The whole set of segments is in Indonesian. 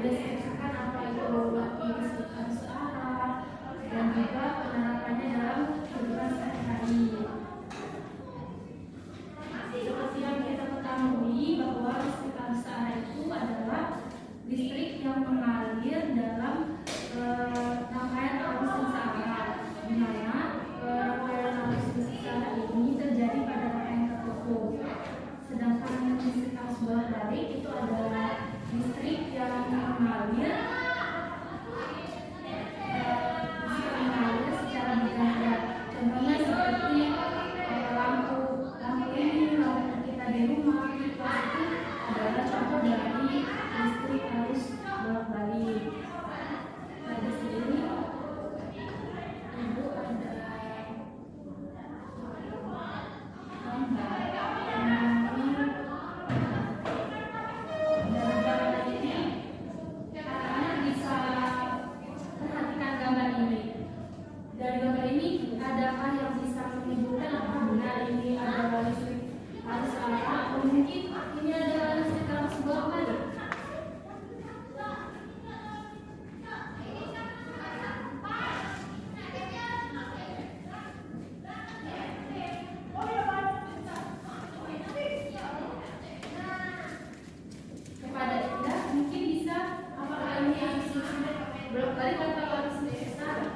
mendeskripsikan apa itu listrik arus arah dan juga penerapannya dalam kehidupan sehari-hari. Seperti yang kita ketahui bahwa listrik arus arah itu adalah listrik yang mengalir dalam rangkaian arus yang searah, di mana rangkaian arus yang searah ini terjadi pada rangkaian tertentu. Sedangkan listrik arus bolak-balik itu adalah listrik yang mengalir secara bergantian. Contohnya seperti lampu kita di rumah itu adalah contoh dari listrik arus bolak-balik. Nah, di sini Ibu ada dari gambar ini, adakah yang bisa menyebutkan apa benar ini adalah listrik arus arah atau mungkin ini adalah listrik arus bolak-balik? Kepada Anda mungkin bisa, apakah ini arus bolak-balik atau arus listrik arah?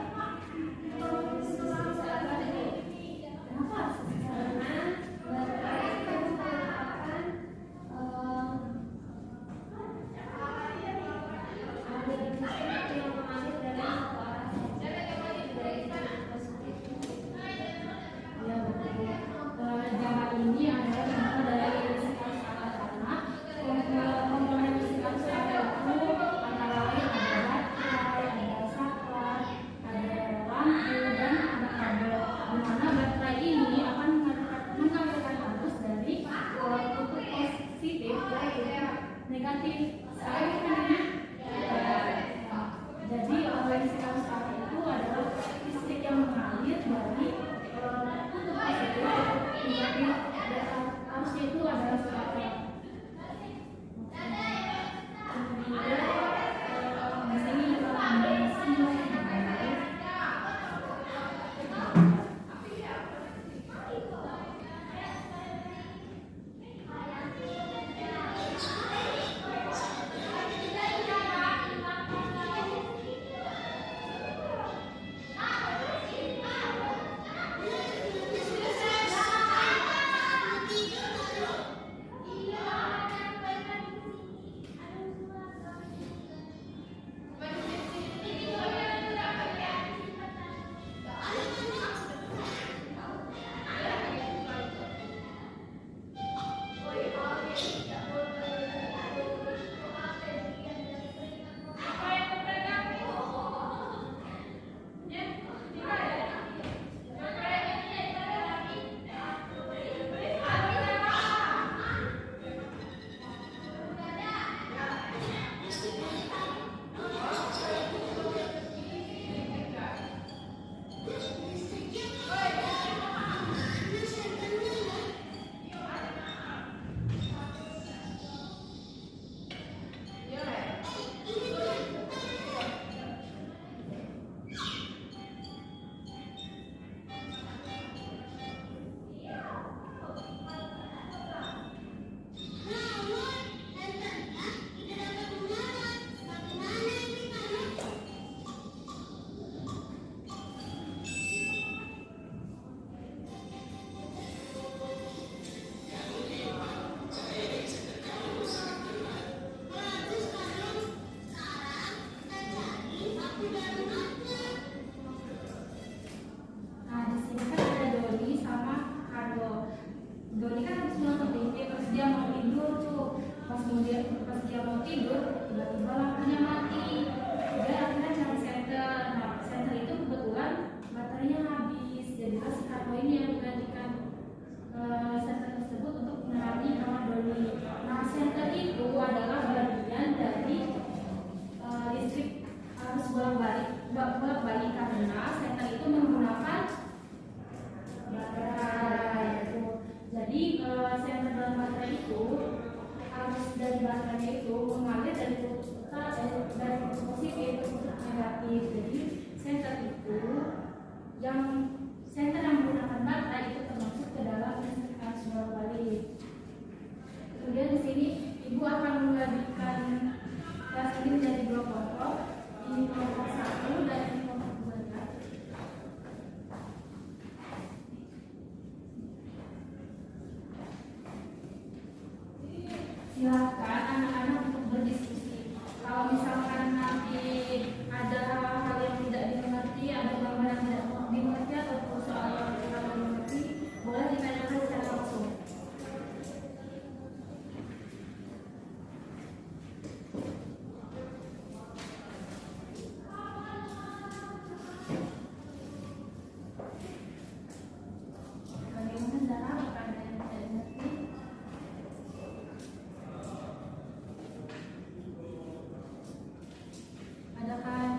Negatif. Jadi listrik arus arah itu adalah listrik yang mengalir dari kutub positif ke negatif, dan arusnya itu adalah sebaliknya. Kemudian di sini ada simbol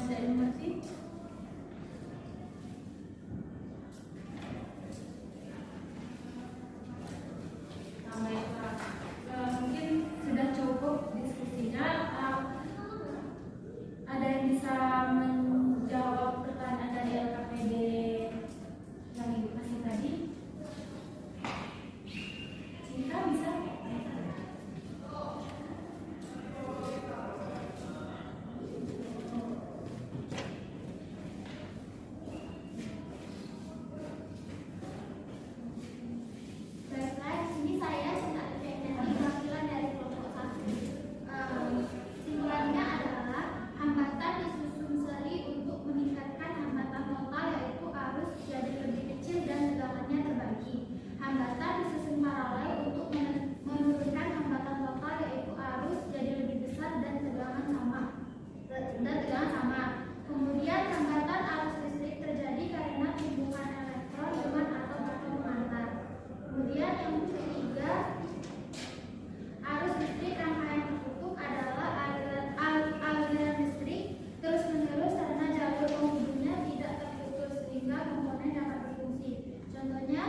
ada informasi? Nah, baiklah. Mungkin sudah cukup diskusinya. Ada yang bisa menjawab pertanyaan dari LKPD yang Ibu kasih tadi? Cinta bisa? Hambatan disusun paralel untuk menurunkan hambatan lokal yaitu arus jadi lebih besar dan tegangan sama. Kemudian hambatan arus listrik terjadi karena hubungan elektron dengan atom pengantar. Kemudian yang ketiga, arus listrik rangkaian tertutup adalah aliran listrik terus menerus karena jalur penghubungnya tidak terputus sehingga komponen dapat berfungsi. Contohnya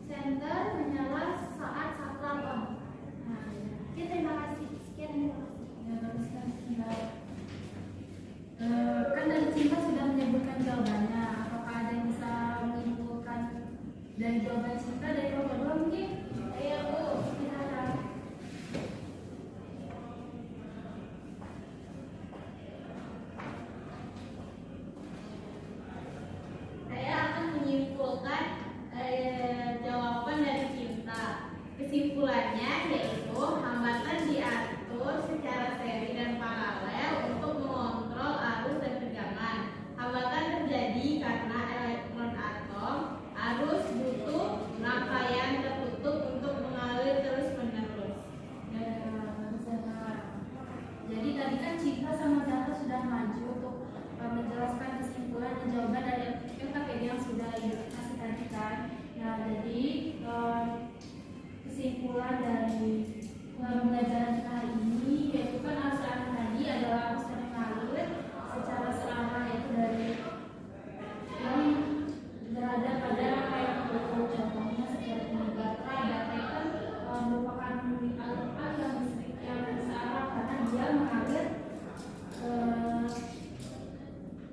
senter menyala saat saklar on. Nah, terima kasih. Sekian informasi. Kan dari Cinta sudah menyebutkan jawabannya. Apakah ada yang bisa menyimpulkan dari jawaban Cinta dari kelompok 2 mungkin? Ayo Bu, silakan. Saya akan menyimpulkan jawaban dari Cinta. Kesimpulannya yaitu hambatan diatur secara seri dan paralel untuk mengontrol arus dan tegangan. Hambatan terjadi karena elektron atom arus butuh rangkaian tertutup untuk mengalir terus-menerus. Jadi tadi kan Cinta sama Zata sudah maju untuk menjelaskan kesimpulan dan jawaban dari LKPD yang sudah dikasih tadi kan. Nah, jadi kesimpulan dari pembelajaran kita hari ini yaitu kan arus arah tadi adalah arus yang mengalir secara searah, yaitu dari yang berada pada rangkaian tertutup. Contohnya seperti baterai kan merupakan aliran listrik yang searah karena dia mengalir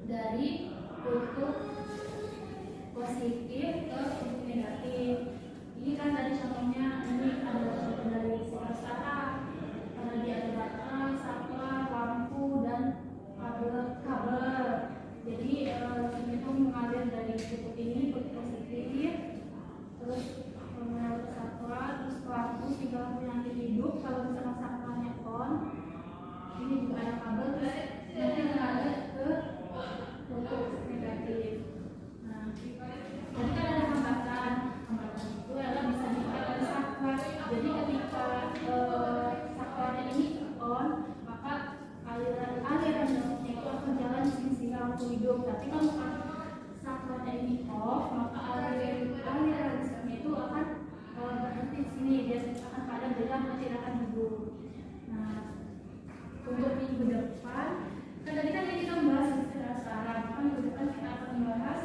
dari kutub positif ke kutub negatif. Ini kan tadi contohnya, ini adalah contoh dari arus arah karena dia ada baterai, saklar, lampu dan kabel. Jadi itu mengalir dari kutub ini kutub positif, terus mengalir ke saklar, terus ke lampu sehingga lampu nanti hidup. Kalau misalnya saklarnya on, ini juga ada kabel, terus nanti mengalir ke kutub negatif. Nah, tadi kan ada hambatan itu adalah bisa dikatakan saklar. Jadi ketika saklarnya ini on, maka aliran listriknya itu akan jalan di sini sehingga lampu hidup. Tapi kalau saklarnya ini off, maka aliran listriknya itu akan berhenti di sini dan akan padam dan lampu tidak akan hidup. Nah, untuk minggu depan kan tadi kan kita membahas secara searah, kan minggu depan kita akan membahas